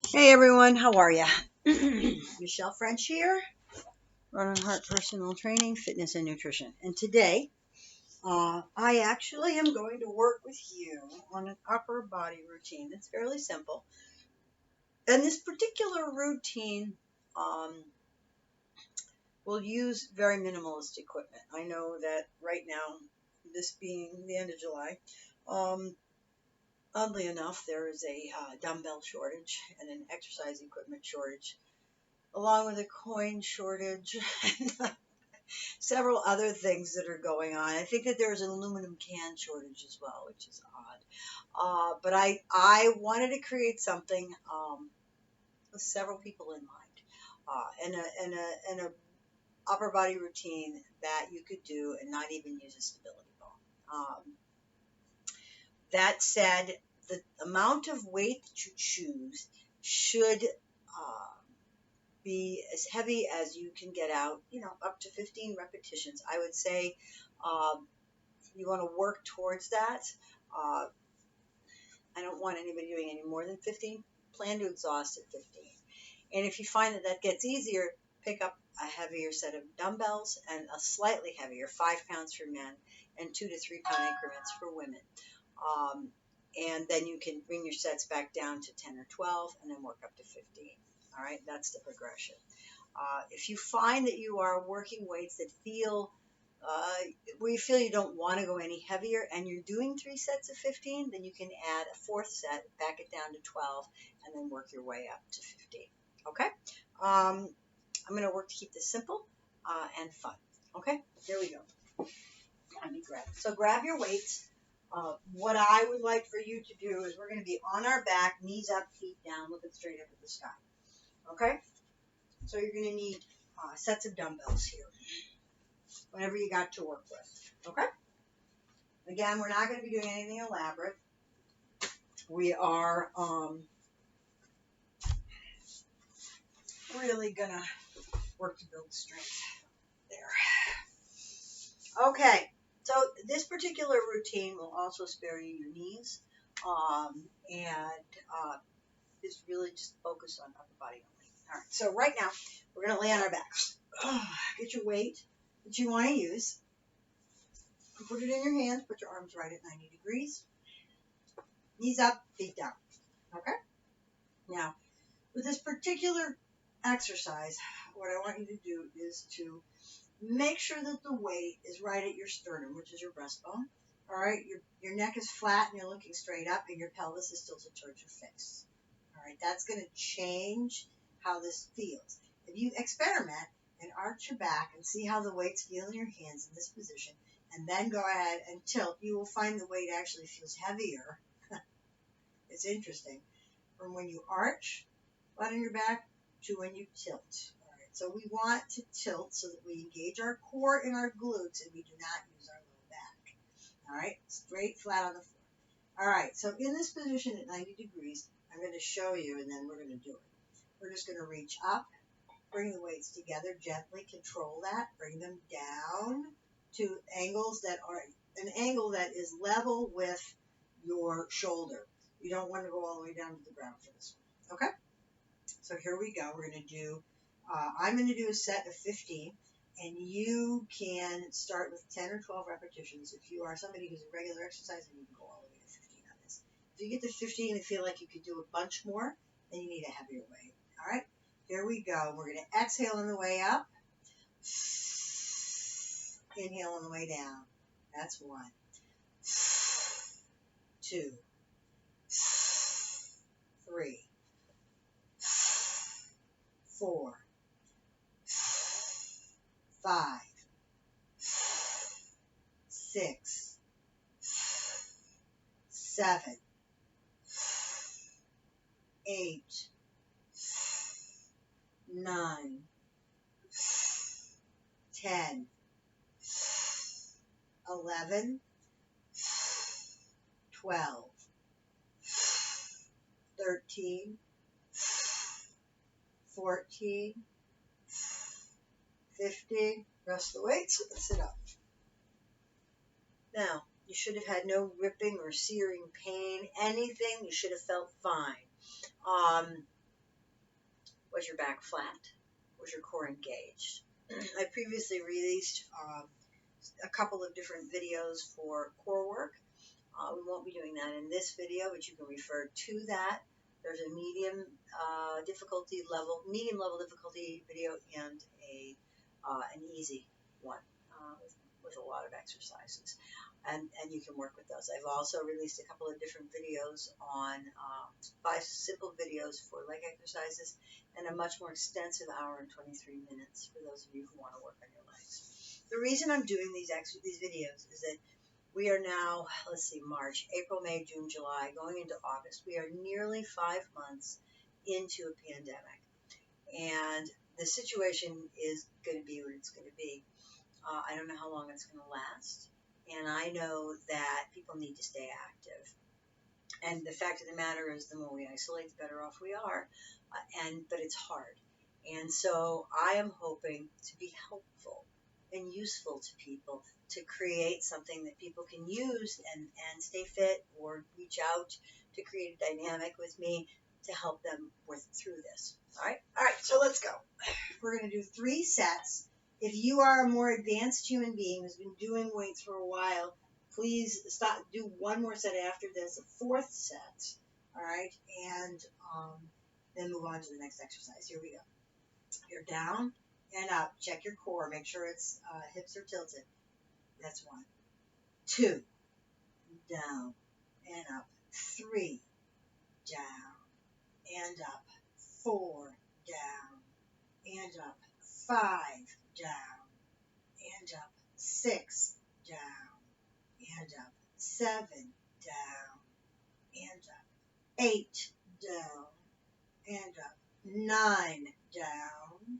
Hey everyone, how are ya? Michelle French here, running Heart Personal Training, Fitness and Nutrition. And today, I actually am going to work with you on an upper body routine. It's fairly simple. And this particular routine will use very minimalist equipment. I know that right now, this being the end of July, um, oddly enough, there is a dumbbell shortage and an exercise equipment shortage along with a coin shortage and several other things that are going on. I think that there's an aluminum can shortage as well, which is odd. But I wanted to create something with several people in mind, and a upper body routine that you could do and not even use a stability ball. That said, the amount of weight that you choose should be as heavy as you can get out, up to 15 repetitions. I would say you want to work towards that. Uh, I don't want anybody doing any more than 15. Plan to exhaust at 15. And if you find that that gets easier, pick up a heavier set of dumbbells and a slightly heavier, 5 pounds for men and 2 to 3 pound increments for women. Um, and then you can bring your sets back down to 10 or 12 and then work up to 15. All right, that's the progression. If you find that you are working weights that feel where you feel you don't want to go any heavier and you're doing 3 sets of 15, then you can add a 4th set, back it down to 12, and then work your way up to 15. Okay? I'm going to work to keep this simple and fun. Okay? Here we go. Let me grab it. So grab your weights. What I would like for you to do is we're going to be on our back, knees up, feet down, looking straight up at the sky. Okay? So you're going to need sets of dumbbells here, whatever you got to work with. Okay? Again, we're not going to be doing anything elaborate. We are really going to work to build strength there. Okay, so this particular routine will also spare you your knees and is really just focused on upper body only. All right, so right now we're going to lay on our backs. Get your weight that you want to use. Put it in your hands. Put your arms right at 90 degrees. Knees up, feet down. Okay? Now, with this particular exercise, what I want you to do is to make sure that the weight is right at your sternum, which is your breastbone. All right? Your neck is flat and you're looking straight up and your pelvis is tilted towards your face. All right? That's going to change how this feels. If you experiment and arch your back and see how the weights feel in your hands in this position, and then go ahead and tilt, you will find the weight actually feels heavier. It's interesting. From when you arch, flat on your back, to when you tilt. All right, so we want to tilt so that we engage our core and our glutes and we do not use our low back. All right, straight, flat on the floor. All right, so in this position at 90 degrees, I'm going to show you and then we're going to do it. We're just going to reach up, bring the weights together, gently control that, bring them down to angles that are an angle that is level with your shoulder. You don't want to go all the way down to the ground for this one. Okay? So here we go. We're going to do, I'm going to do a set of 15, and you can start with 10 or 12 repetitions. If you are somebody who's a regular exerciser, you can go all the way to 15 on this. If you get to 15 and feel like you could do a bunch more, then you need a heavier weight. All right? Here we go. We're going to exhale on the way up. Inhale on the way down. That's 1. 2. 3. 4. 5. 6. 7. 8. 9. 10. 11. 12. 13. 14. 15. Rest the weights. Sit up. Now, you should have had no ripping or searing pain, anything. You should have felt fine. Was your back flat? Was your core engaged? I previously released a couple of different videos for core work. We won't be doing that in this video, but you can refer to that. There's a medium level difficulty video and an easy one with a lot of exercises, and you can work with those. I've also released a couple of different videos on 5 simple videos for leg exercises, and a much more extensive hour and 23 minutes for those of you who want to work on your legs. The reason I'm doing these videos is that we are now, let's see, March, April, May, June, July, going into August. We are nearly 5 months into a pandemic, and the situation is going to be what it's going to be. I don't know how long it's going to last, and I know that people need to stay active. And the fact of the matter is, the more we isolate, the better off we are, but it's hard. And so I am hoping to be helpful and useful to people, to create something that people can use and stay fit, or reach out to create a dynamic with me to help them through this. All right, so let's go. We're going to do 3 sets. If you are a more advanced human being who's been doing weights for a while, please stop. Do one more set after this, a 4th set. All right, and then move on to the next exercise. Here we go. You're down and up. Check your core. Make sure its hips are tilted. That's 1. 2, down and up. 3, down and up. 4, down and up. 5, down and up. 6, down and up. 7, down and up. 8, down and up. 9, down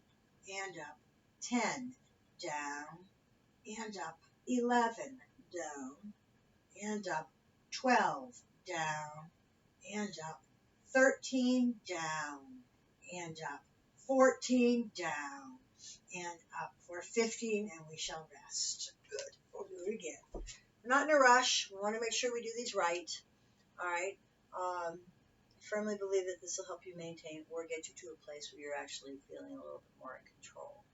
and up. 10, down and up. 11, down and up. 12, down and up. 13, down and up. 14, down and up. We're 15, and we shall rest. Good. We'll do it again. We're not in a rush. We want to make sure we do these right. All right. Firmly believe that this will help you maintain or get you to a place where you're actually feeling a little bit more in control.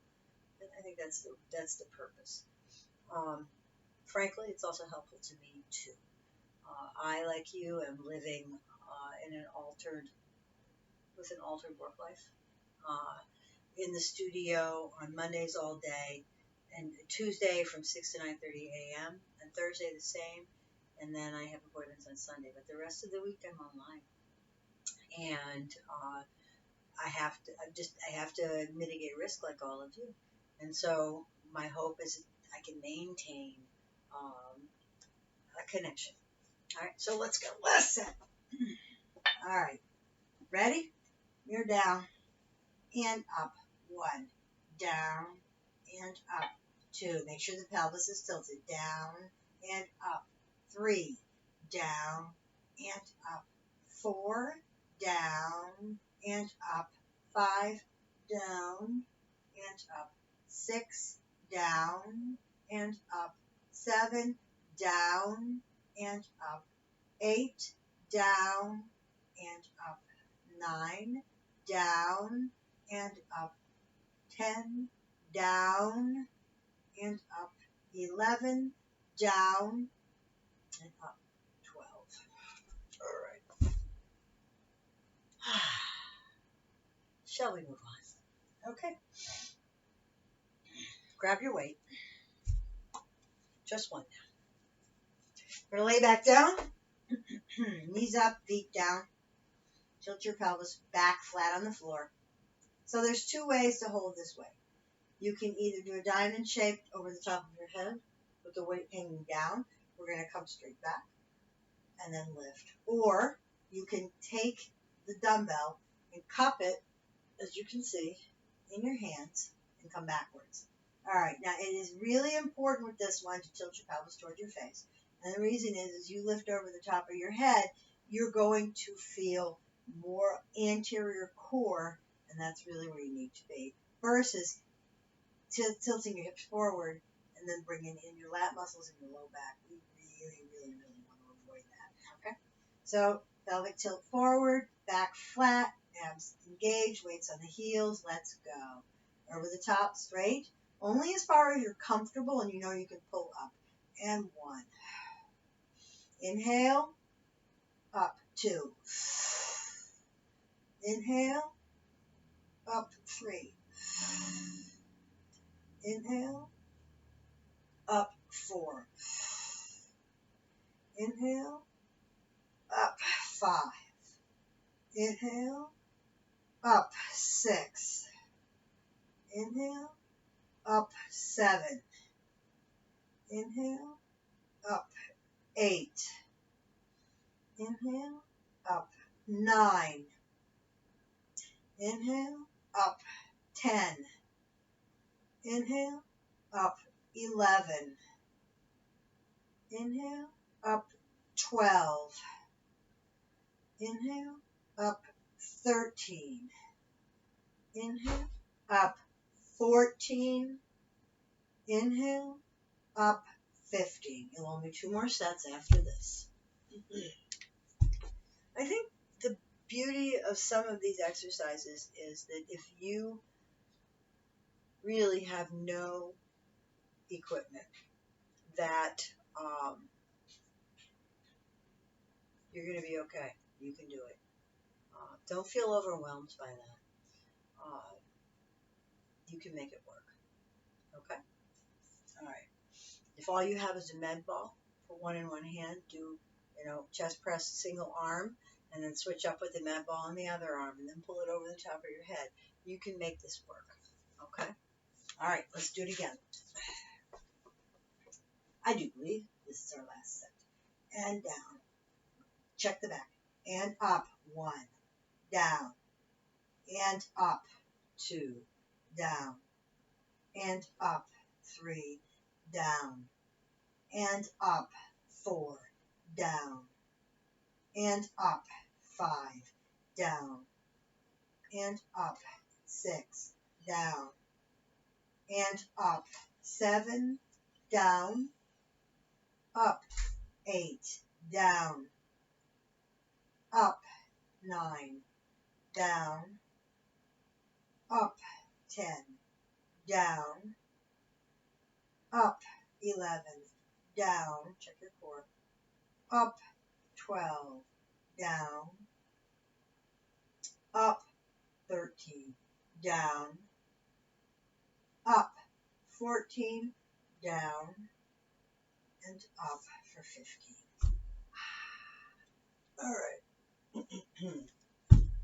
And I think that's the purpose. Frankly, it's also helpful to me too. I, like you, am living with an altered work life. In the studio on Mondays all day, and Tuesday from 6 to 9:30 a.m. and Thursday the same, and then I have appointments on Sunday. But the rest of the week I'm online, and I have to mitigate risk like all of you, and so my hope is I can maintain a connection. All right, so let's go. Listen. All right, ready? You're down and up. 1, down and up. 2, make sure the pelvis is tilted. Down and up. 3, down and up. 4, down and up. 5, down and up. 6, down and up. 7, down and up. 8, down and up. 9, down and up. 10, down and up. 11, down and up. 12. All right. Shall we move on? Okay. Grab your weight. Just one now. We're going to lay back down. Knees up, feet down. Tilt your pelvis back flat on the floor. So there's 2 ways to hold this weight. You can either do a diamond shape over the top of your head with the weight hanging down. We're going to come straight back and then lift. Or you can take the dumbbell and cup it, as you can see, in your hands and come backwards. All right, now it is really important with this one to tilt your pelvis towards your face. And the reason is, as you lift over the top of your head, you're going to feel more anterior core, and that's really where you need to be, versus tilting your hips forward and then bringing in your lat muscles and your low back. We really want to avoid that, okay? So pelvic tilt forward, back flat, Abs engaged, weights on the heels. Let's go. Over the top, straight. Only as far as you're comfortable and you know you can pull up. And 1. Inhale, up, 2. Inhale, up, 3. Inhale, up, 4. Inhale, up, 5. Inhale, up, 6. Inhale, up, 7. Inhale, up, 8. Inhale, up, 9. Inhale, up, 10. Inhale, up, 11. Inhale, up, 12. Inhale, up, 13. Inhale, up, 14. Inhale, up, 15. You'll only 2 more sets after this. I think the beauty of some of these exercises is that if you really have no equipment, that you're going to be okay. You can do it. Don't feel overwhelmed by that. You can make it work. Okay? All right. If all you have is a med ball, put one in one hand, do, chest press single arm, and then switch up with the med ball in the other arm, and then pull it over the top of your head. You can make this work. Okay? All right, let's do it again. I do believe this is our last set. And down. Check the back. And up. 1. Down. And up. 2. Down. And up. 3. Down. And up. 4. Down. And up. 5. Down. And up. 6. Down. And up. 7. Down. Up. 8. Down. Up. 9. Down. Up. 10. Down. Up. 11. Down. Check your core. Up. 12. Down. Up. 13. Down. Up. 14. Down. And up for 15. All right.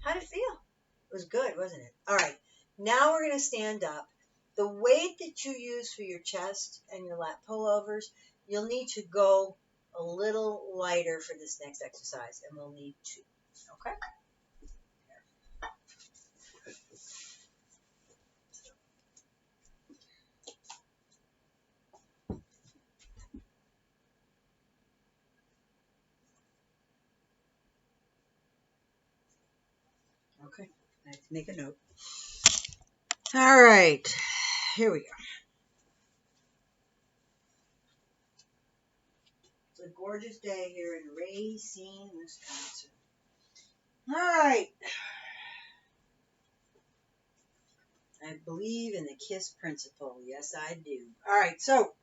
How'd it feel? It was good, wasn't it? All right. Now we're going to stand up. The weight that you use for your chest and your lat pullovers, you'll need to go a little lighter for this next exercise, and we'll need 2. Okay? Okay, I have to make a note. All right, here we go. It's a gorgeous day here in Racine, Wisconsin. All right. I believe in the KISS principle. Yes, I do. All right, so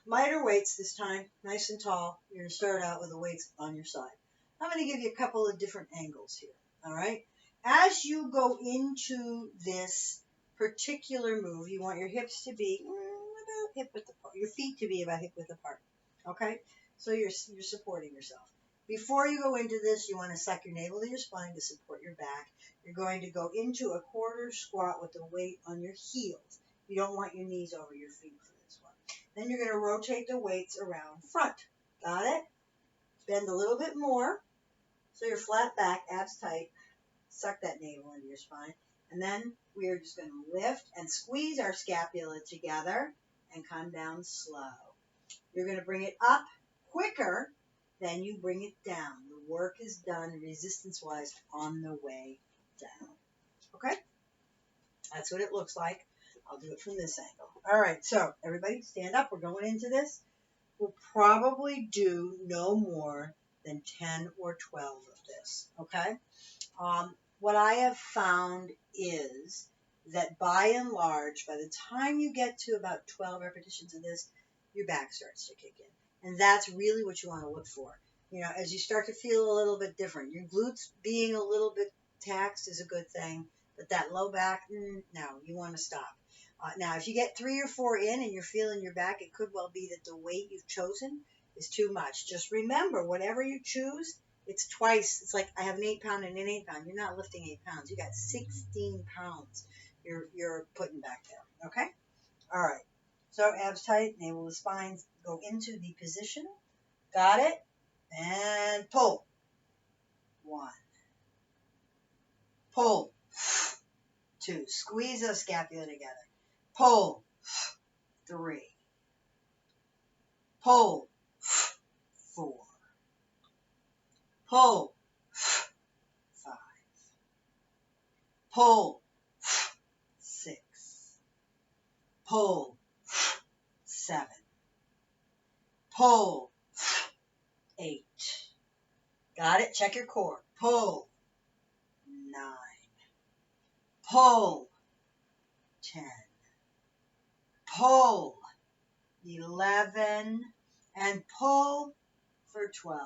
lighter weights this time, nice and tall. You're going to start out with the weights on your side. I'm going to give you a couple of different angles here. All right. As you go into this particular move, you want your hips to be about hip width apart, your feet to be about hip width apart. Okay. So you're supporting yourself. Before you go into this, you want to suck your navel to your spine to support your back. You're going to go into a quarter squat with the weight on your heels. You don't want your knees over your feet for this one. Then you're going to rotate the weights around front. Got it? Bend a little bit more. So you're flat back, abs tight. Suck that navel into your spine. And then we're just going to lift and squeeze our scapula together and come down slow. You're going to bring it up quicker than you bring it down. The work is done resistance-wise on the way down. Okay? That's what it looks like. I'll do it from this angle. All right, so everybody stand up. We're going into this. We'll probably do no more than 10 or 12 of this, okay? what I have found is that by and large, by the time you get to about 12 repetitions of this, your back starts to kick in. And that's really what you want to look for. You know, as you start to feel a little bit different, your glutes being a little bit taxed is a good thing, but that low back, no, you want to stop. Now, if you get 3 or 4 in and you're feeling your back, it could well be that the weight you've chosen is too much. Just remember, whatever you choose, it's twice. It's like I have an 8-pound and an 8-pound. You're not lifting 8 pounds. You got 16 pounds you're putting back there. Okay? All right. So abs tight, navel the spine, go into the position. Got it? And pull. 1. Pull. 2. Squeeze the scapula together. Pull. 3. Pull. 4. Pull. 5. Pull. 6. Pull. 7. Pull. 8. Got it? Check your core. Pull. 9. Pull. 10. Pull. 11. And pull for 12.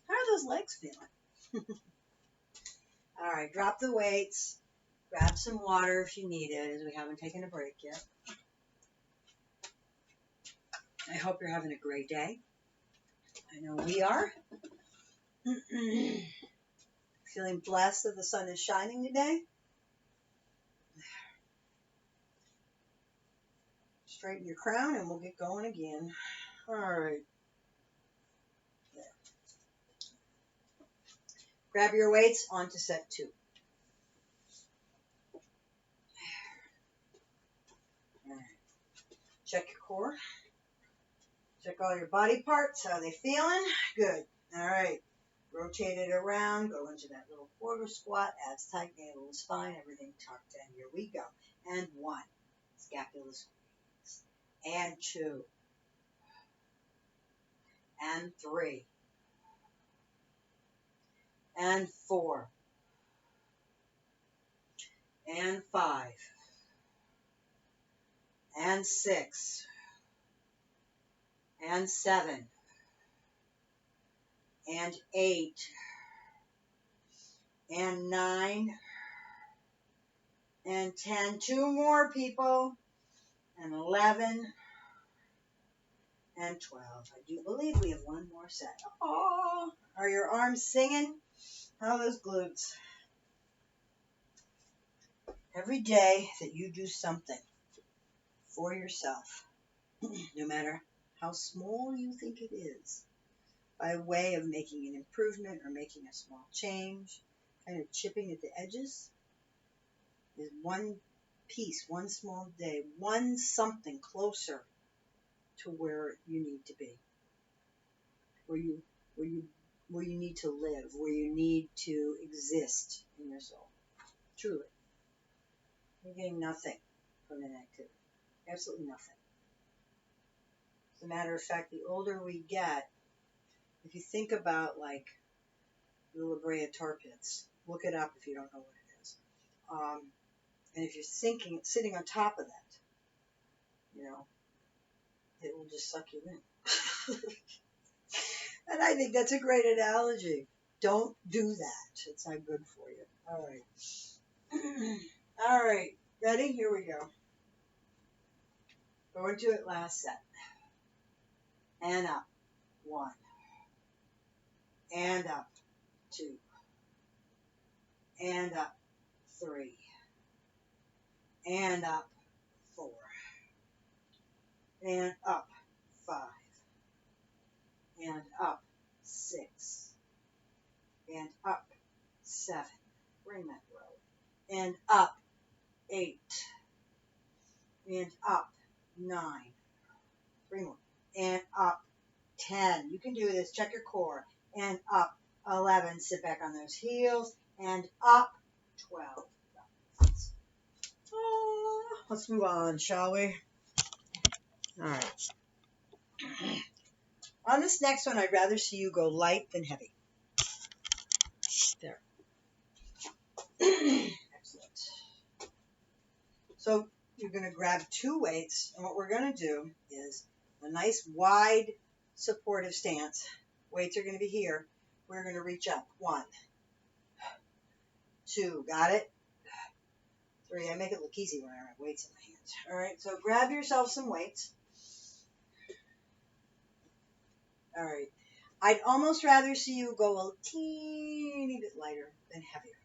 How are those legs feeling? All right, drop the weights. Grab some water if you need it, as we haven't taken a break yet. I hope you're having a great day. I know we are. Feeling blessed that the sun is shining today. Straighten your crown and we'll get going again. All right. There. Grab your weights onto set 2. All right. Check your core. Check all your body parts. How are they feeling? Good. All right. Rotate it around. Go into that little quarter squat. Abs tight, navel and spine. Everything tucked in. Here we go. And 1. Scapula squeeze. And 2. And 3. And 4. And 5. And 6. And 7. And 8. And 9. And 10. 2 more, people. And 11. And 12. I do believe we have one more set. Oh, are your arms singing? How are those glutes? Every day that you do something for yourself, no matter how small you think it is, by way of making an improvement or making a small change, kind of chipping at the edges, is one piece, one small day, one something closer to where you need to be, where you need to live, where you need to exist in your soul. Truly. You're getting nothing from inactivity. Absolutely nothing. As a matter of fact, the older we get, if you think about like the La Brea tar pits, look it up if you don't know what it is. And if you're sitting on top of that, you know, it will just suck you in. And I think that's a great analogy. Don't do that. It's not good for you. All right. All right. Ready? Here we go. Go into it last set. And up. 1. And up. 2. And up. 3. And up. 4. And up. 5. And up. 6. And up. 7. Bring that row. And up. 8. And up. 9. 3 more. And up. 10. You can do this. Check your core. And up. 11. Sit back on those heels. And up. 12. Let's move on, shall we? All right. On this next one, I'd rather see you go light than heavy. There. going to grab 2 weights, and what we're going to do is a nice wide supportive stance. Weights are going to be here. We're going to reach up. 1, 2, got it? 3, I make it look easy when I have weights in my hands. All right, so grab yourself some weights. All right, I'd almost rather see you go a teeny bit lighter than heavier,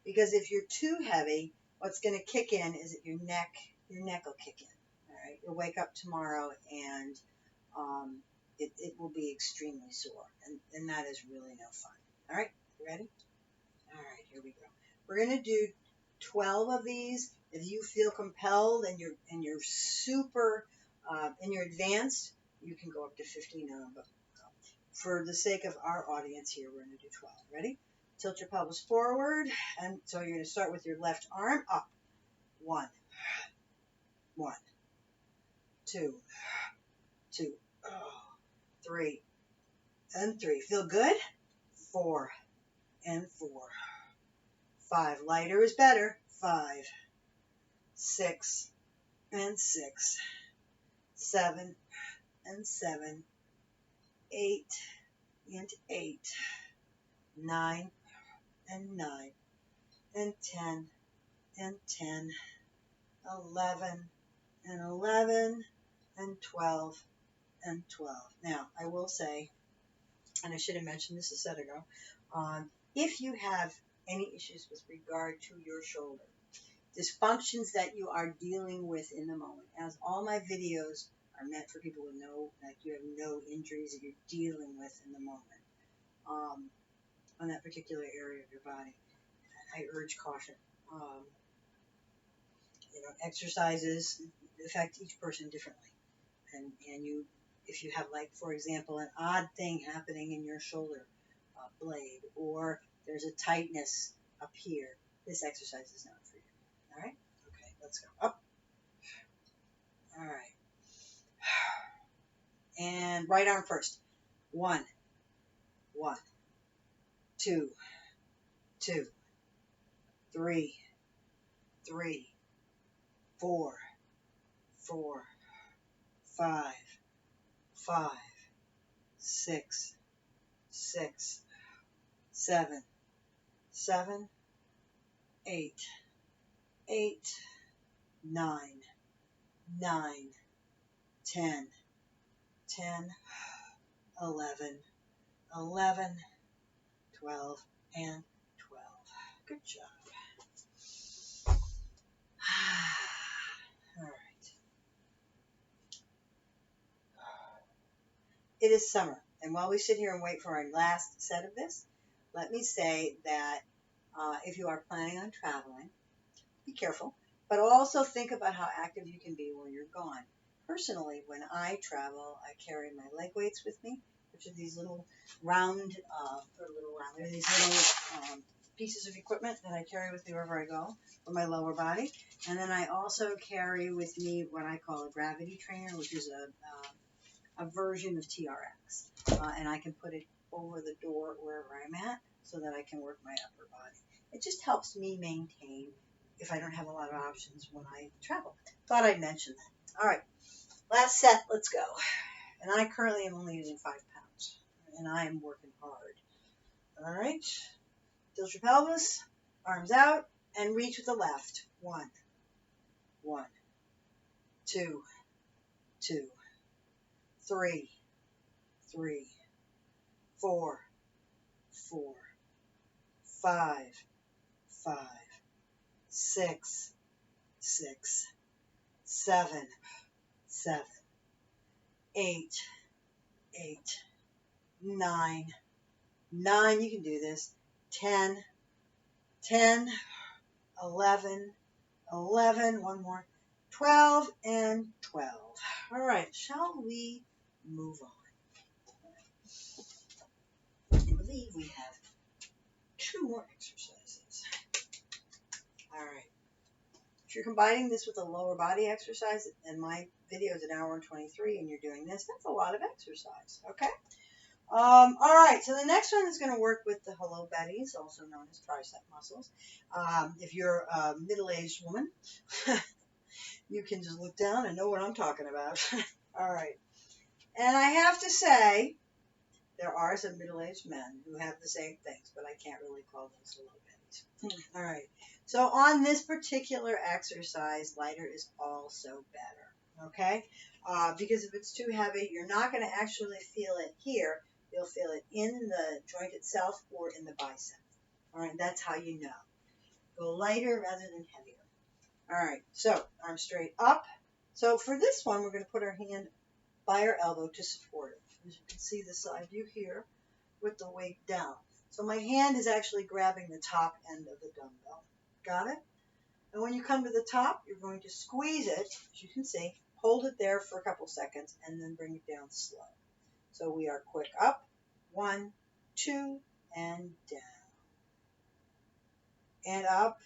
because if you're too heavy, what's going to kick in is that your neck will kick in. All right, you'll wake up tomorrow and it will be extremely sore, and that is really no fun. All right, you ready? All right, here we go. We're going to do 12 of these. If you feel compelled and you're super and you're advanced, you can go up to 15 of them. But for the sake of our audience here, we're going to do 12. Ready? Tilt your pelvis forward, and so you're going to start with your left arm up. 1, 1, 2, 2, 3, and 3. Feel good? 4 and 4. 5. Lighter is better. 5, 6 and 6. 7 and 7. 8 and 8. 9 and 9. And 10 and 10. 11 and 11. And 12 and 12. Now, I will say, and I should have mentioned this a set ago, if you have any issues with regard to your shoulder, dysfunctions that you are dealing with in the moment, as all my videos are meant for people with you have no injuries that you're dealing with in the moment, on that particular area of your body, I urge caution. Exercises affect each person differently, and if you have, like, for example, an odd thing happening in your shoulder blade, or there's a tightness up here, this exercise is not for you. All right? Okay, let's go up. All right. And right arm first. 1, 1, 2, 2, 3, 3, 4, 4, 5, 5, 6, 6, 7, 7, 8, 8, 9, 9, 10, 10, 11, 11, 12, and 12. Good job. All right. It is summer, and while we sit here and wait for our last set of this, let me say that if you are planning on traveling, be careful, but also think about how active you can be when you're gone. Personally, when I travel, I carry my leg weights with me, which are these little round, these little pieces of equipment that I carry with me wherever I go for my lower body. And then I also carry with me what I call a gravity trainer, which is a version of TRX. And I can put it over the door wherever I'm at so that I can work my upper body. It just helps me maintain if I don't have a lot of options when I travel. Thought I'd mention that. All right, last set, let's go. And I currently am only using 5 pounds, and I am working hard. All right, tilt your pelvis, arms out, and reach with the left. 1, 1, 2, 2, 3, 3, 4, 4, 5, 5, 6, 6, 7, 7, 8, 8, 9, 9, you can do this, 10, 10, 11, 11, one more, 12, and 12. All right, shall we move on? I believe we have 2 more exercises. All right. If you're combining this with a lower body exercise, and my video is 1 hour and 23, and you're doing this, that's a lot of exercise, okay? All right, so the next one is going to work with the hello betties, also known as tricep muscles. If you're a middle-aged woman, You can just look down and know what I'm talking about. All right. And I have to say, there are some middle-aged men who have the same things, but I can't really call those low bellies. All right. So on this particular exercise, lighter is also better. Okay? Because if it's too heavy, you're not going to actually feel it here. You'll feel it in the joint itself or in the bicep. All right. That's how you know. Go lighter rather than heavier. All right. So arm straight up. So for this one, we're going to put our hand by our elbow to support it. As you can see the side view here with the weight down. So my hand is actually grabbing the top end of the dumbbell. Got it? And when you come to the top, you're going to squeeze it, as you can see, hold it there for a couple seconds, and then bring it down slow. So we are quick up, 1, 2, and down. And up,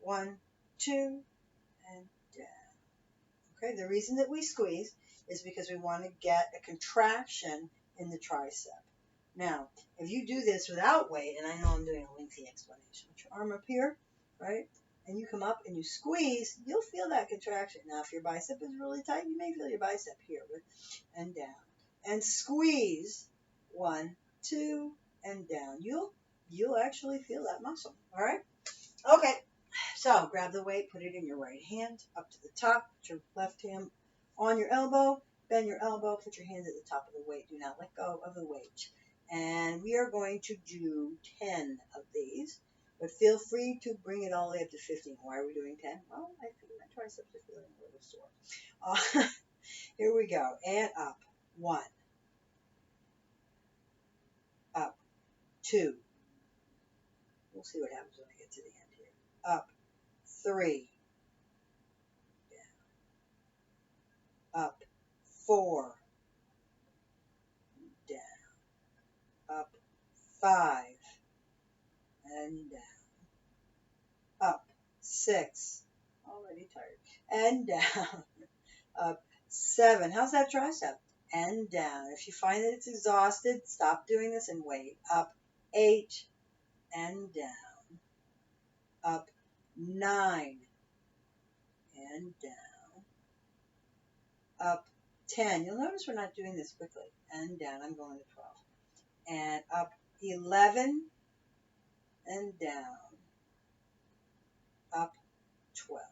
1, 2, and down. Okay, the reason that we squeeze is because we want to get a contraction in the tricep. Now, if you do this without weight, and I know I'm doing a lengthy explanation, put your arm up here, right? And you come up and you squeeze, you'll feel that contraction. Now, if your bicep is really tight, you may feel your bicep here, and down. And squeeze, 1, 2, and down. You'll actually feel that muscle, all right? Okay, so grab the weight, put it in your right hand, up to the top, put your left hand on your elbow, bend your elbow, put your hand at the top of the weight. Do not let go of the weight. And we are going to do 10 of these, but feel free to bring it all the way up to 15. Why are we doing 10? Well, I think my triceps are feeling a little sore. Here we go. And up. 1. Up. 2. We'll see what happens when I get to the end here. Up. 3. Down. Up. 4. Down. Up. 5. And down. Up. 6. Already tired. And down. Up. 7. How's that tricep? And down. If you find that it's exhausted, stop doing this and wait. Up. 8. And down. Up. 9. And down. Up. 10. You'll notice we're not doing this quickly. And down. I'm going to 12. And up. 11. And down. Up. 12.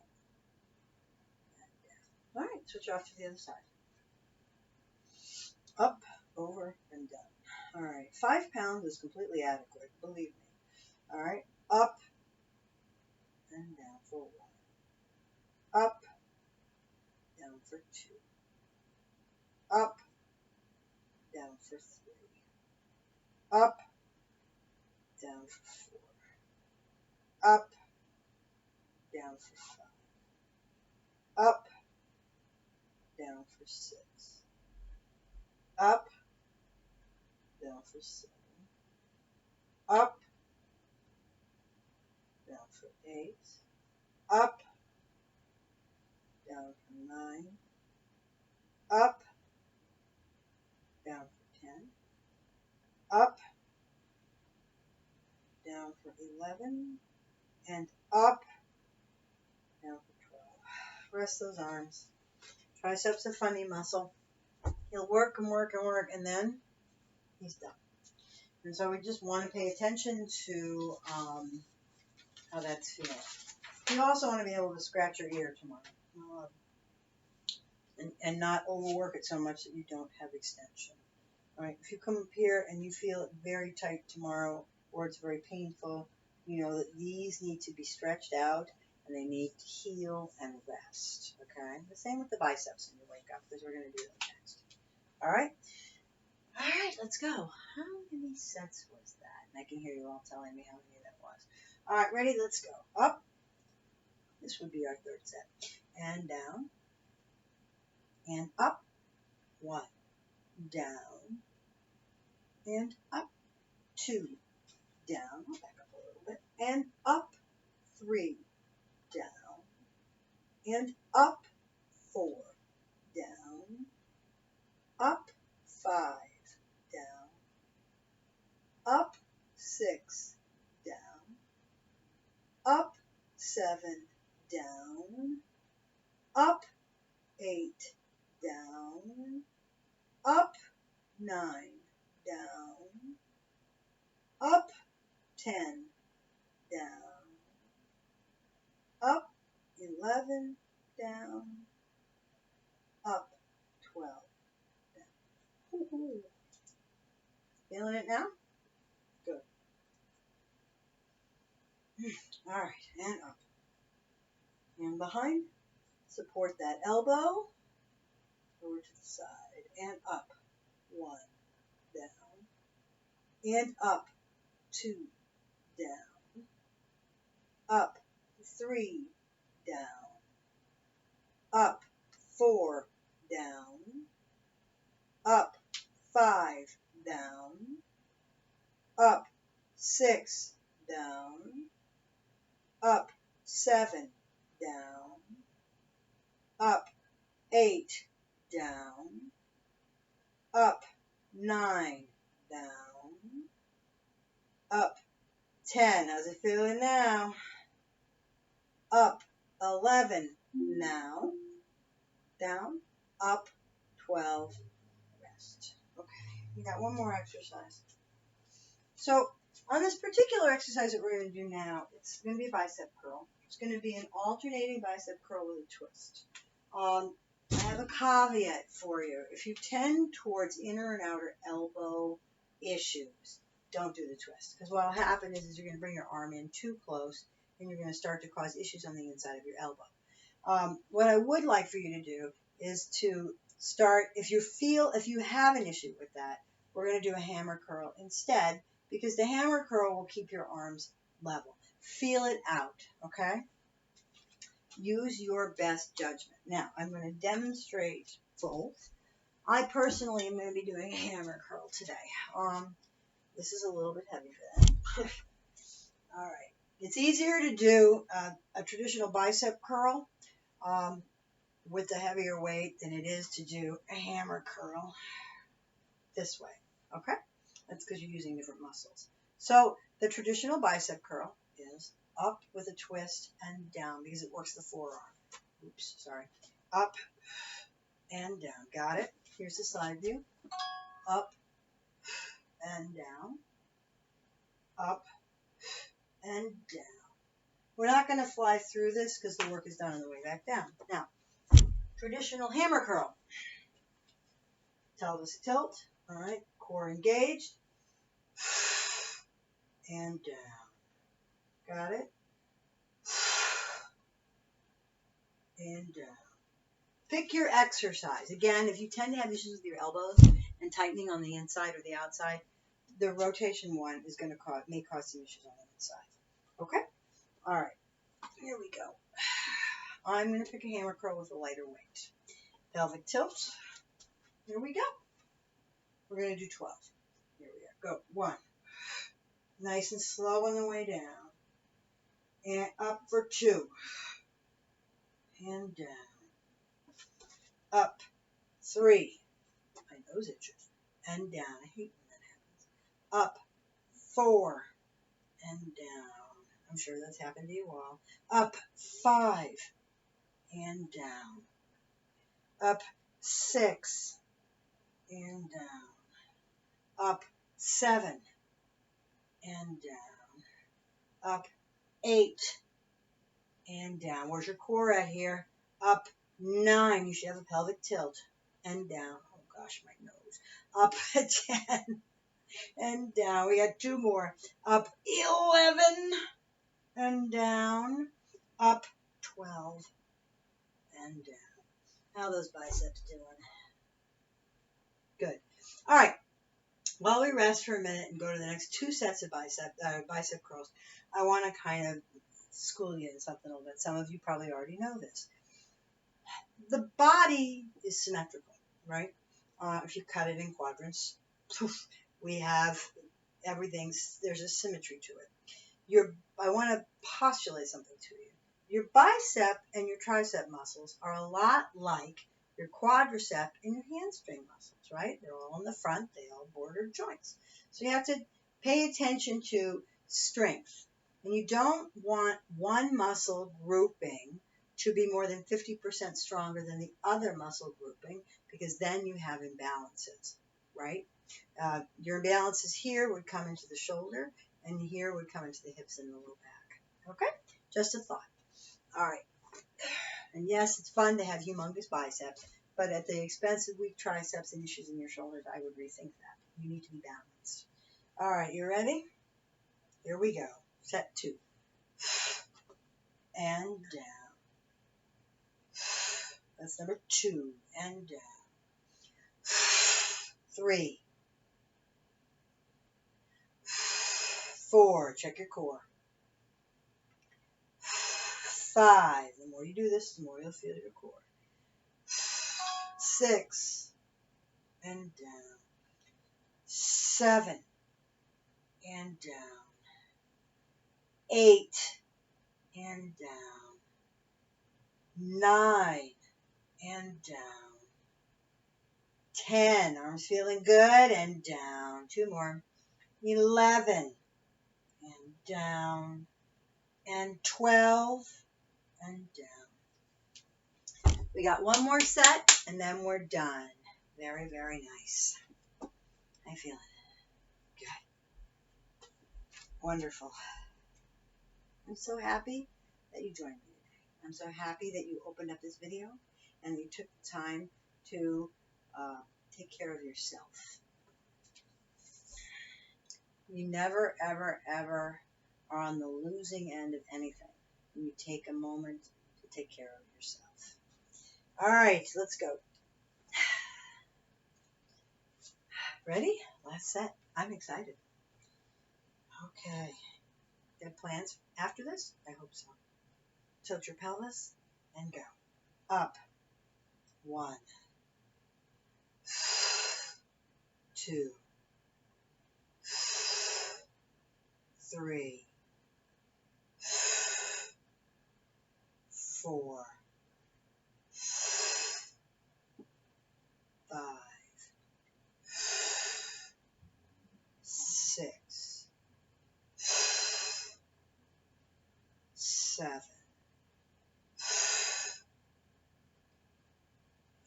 All right, switch off to the other side. Up, over, and down. All right, 5 pounds is completely adequate, believe me. All right, up and down for 1. Up, down for 2. Up, down for 3. Up, down for 4. Up, down for 5. Up, down for 6. Up, down for 7. Up, down for 8. Up, down for 9. Up, down for 10. Up, down for 11. And up, down for 12. Rest those arms. Triceps a funny muscle. He'll work and work and work, and then he's done. And so we just want to pay attention to how that's feeling. You also want to be able to scratch your ear tomorrow and not overwork it so much that you don't have extension. All right. If you come up here and you feel it very tight tomorrow or it's very painful, you know that these need to be stretched out and they need to heal and rest. Okay. The same with the biceps when you wake up, because we're going to do that next. All right. All right, let's go. How many sets was that? And I can hear you all telling me how many that was. All right, ready? Let's go. Up. This would be our 3rd set. And down. And up. 1. Down. And up. 2. Down. I'll back up a little bit. And up. 3. Down. And up. 4. Down. Up. 5. Down. Up. 6. Down. Up. 7. Down. up 8, down, up 9, down, up 10, down, up 11, down, up 12, down. Woo-hoo. Feeling it now? Good. All right, and up. And behind. Support that elbow. Over to the side. And up. 1, down. And up. 2, down. Up. 3, down. Up. 4, down. Up. 5, down. Up. 6, down. Up 7, down, up 8, down, up 9, down, up 10, how's it feeling now? Up 11, now, down, up 12, rest. Okay, we got one more exercise. So on this particular exercise that we're going to do now, it's going to be a bicep curl. It's going to be an alternating bicep curl with a twist. I have a caveat for you. If you tend towards inner and outer elbow issues, don't do the twist. Because what will happen is you're going to bring your arm in too close and you're going to start to cause issues on the inside of your elbow. What I would like for you to do is to start, if you have an issue with that, we're going to do a hammer curl instead, because the hammer curl will keep your arms level. Feel it out, okay? Use your best judgment. Now, I'm going to demonstrate both. I personally am going to be doing a hammer curl today. This is a little bit heavy for that. All right. It's easier to do a traditional bicep curl with the heavier weight than it is to do a hammer curl this way, okay? That's because you're using different muscles. So the traditional bicep curl is up with a twist and down because it works the forearm. Oops, sorry. Up and down. Got it? Here's the side view. Up and down. Up and down. We're not going to fly through this because the work is done on the way back down. Now, traditional hammer curl. Pelvis tilt. All right. Core engaged. And down. Got it? And down. Pick your exercise. Again, if you tend to have issues with your elbows and tightening on the inside or the outside, the rotation one is going to may cause some issues on the inside. Okay? All right. Here we go. I'm going to pick a hammer curl with a lighter weight. Pelvic tilt. Here we go. We're going to do 12. Here we go. Go. 1. Nice and slow on the way down. And up for 2. And down. Up 3. My nose itches. And down. I hate when that happens. Up 4. And down. I'm sure that's happened to you all. Up 5. And down. Up 6. And down. Up 7. And down. Up 8. And down. Where's your core at here? Up 9. You should have a pelvic tilt. And down. Oh gosh, my nose. Up 10. And down. We got 2 more. Up 11. And down. Up 12. And down. How are those biceps doing? Good. All right. While we rest for a minute and go to the next 2 sets of bicep curls, I want to kind of school you in something a little bit. Some of you probably already know this. The body is symmetrical, right? If you cut it in quadrants, we have everything. There's a symmetry to it. I want to postulate something to you. Your bicep and your tricep muscles are a lot like your quadricep and your hamstring muscles, right? They're all in the front. They all border joints. So you have to pay attention to strength. And you don't want one muscle grouping to be more than 50% stronger than the other muscle grouping, because then you have imbalances, right? Your imbalances here would come into the shoulder, and here would come into the hips and the low back. Okay? Just a thought. All right. And yes, it's fun to have humongous biceps, but at the expense of weak triceps and issues in your shoulders, I would rethink that. You need to be balanced. All right, you ready? Here we go. Set 2. And down. That's number 2. And down. 3. 4. Check your core. 5. The more you do this, the more you'll feel your core. 6. And down. 7. And down. 8. And down. 9. And down. 10. Arms feeling good. And down. 2 more. 11. And down. And 12. And down. We got one more set, and then we're done. Very, very nice. I feel it. Good. Wonderful. I'm so happy that you joined me today. I'm so happy that you opened up this video and you took the time to take care of yourself. You never, ever, ever are on the losing end of anything when you take a moment to take care of yourself. All right, let's go. Ready? Last set. I'm excited. Okay. You have plans after this? I hope so. Tilt your pelvis and go. Up. 1. 2. 3. 4. 5. 6. 7.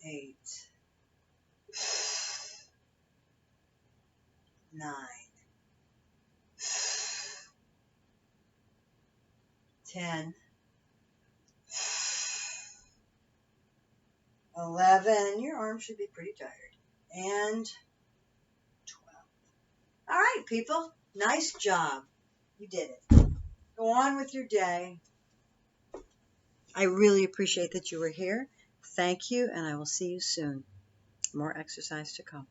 8. 9. 10. 11. Your arms should be pretty tired. And 12. All right, people. Nice job. You did it. Go on with your day. I really appreciate that you were here. Thank you, and I will see you soon. More exercise to come.